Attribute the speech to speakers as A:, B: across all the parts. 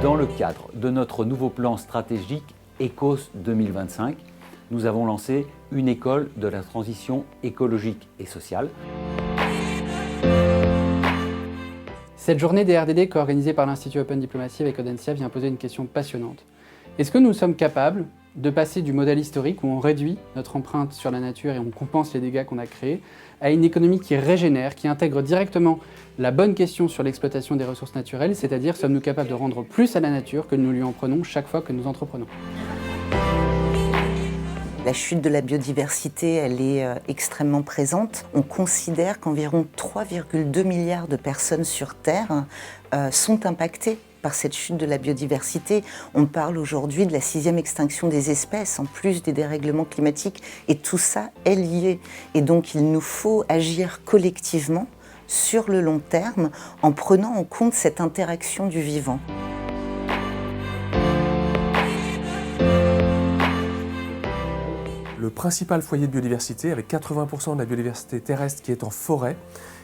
A: Dans le cadre de notre nouveau plan stratégique ECOS 2025, nous avons lancé une école de la transition écologique et sociale.
B: Cette journée des RDD co-organisée par l'Institut Open Diplomacy avec Audencia vient poser une question passionnante. Est-ce que nous sommes capables de passer du modèle historique où on réduit notre empreinte sur la nature et on compense les dégâts qu'on a créés, à une économie qui régénère, qui intègre directement la bonne question sur l'exploitation des ressources naturelles, c'est-à-dire sommes-nous capables de rendre plus à la nature que nous lui en prenons chaque fois que nous entreprenons?
C: La chute de la biodiversité, elle est extrêmement présente. On considère qu'environ 3,2 milliards de personnes sur Terre sont impactées par cette chute de la biodiversité. On parle aujourd'hui de la 6e extinction des espèces, en plus des dérèglements climatiques, et tout ça est lié. Et donc il nous faut agir collectivement sur le long terme en prenant en compte cette interaction du vivant.
D: Le principal foyer de biodiversité, avec 80% de la biodiversité terrestre qui est en forêt,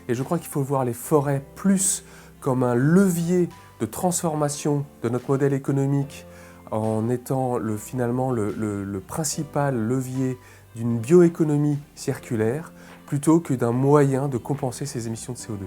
D: et je crois qu'il faut voir les forêts plus comme un levier de transformation de notre modèle économique en étant finalement le principal levier d'une bioéconomie circulaire plutôt que d'un moyen de compenser ces émissions de CO2.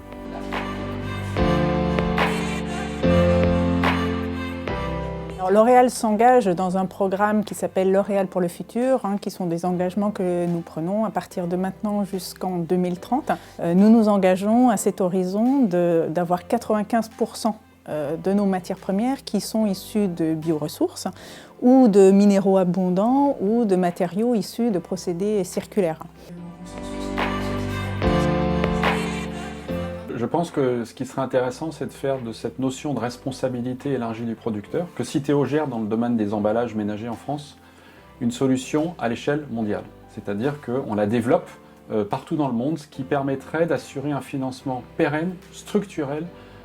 E: L'Oréal s'engage dans un programme qui s'appelle L'Oréal pour le futur, qui sont des engagements que nous prenons à partir de maintenant jusqu'en 2030. Nous nous engageons à cet horizon d'avoir 95% de nos matières premières qui sont issues de bioressources ou de minéraux abondants ou de matériaux issus de procédés circulaires.
F: Je pense que ce qui serait intéressant, c'est de faire de cette notion de responsabilité élargie du producteur, que Citeo gère dans le domaine des emballages ménagers en France, une solution à l'échelle mondiale. C'est-à-dire qu'on la développe partout dans le monde, ce qui permettrait d'assurer un financement pérenne, structurel,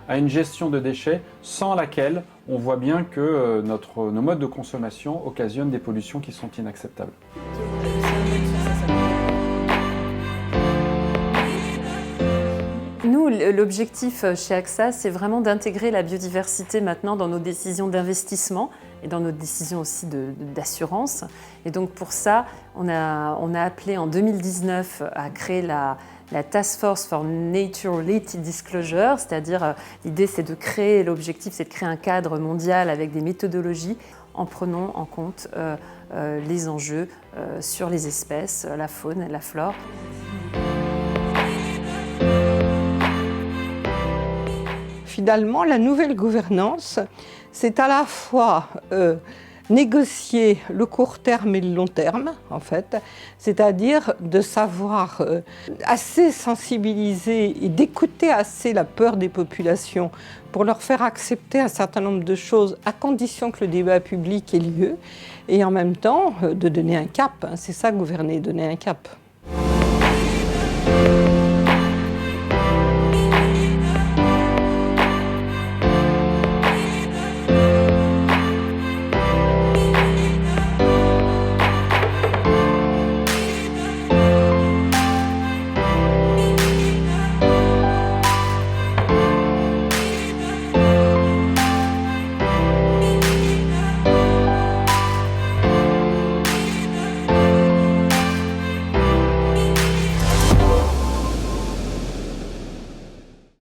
F: à une gestion de déchets sans laquelle on voit bien que nos modes de consommation occasionnent des pollutions qui sont inacceptables.
G: Nous, l'objectif chez AXA, c'est vraiment d'intégrer la biodiversité maintenant dans nos décisions d'investissement et dans nos décisions aussi d'assurance. Et donc pour ça, on a appelé en 2019 à créer la Task Force for Nature-Related Disclosure, c'est-à-dire l'idée c'est de créer, l'objectif c'est de créer un cadre mondial avec des méthodologies en prenant en compte les enjeux sur les espèces, la faune et la flore.
H: Finalement, la nouvelle gouvernance, c'est à la fois négocier le court terme et le long terme, en fait, c'est-à-dire de savoir assez sensibiliser et d'écouter assez la peur des populations pour leur faire accepter un certain nombre de choses à condition que le débat public ait lieu, et en même temps de donner un cap. C'est ça, gouverner, donner un cap.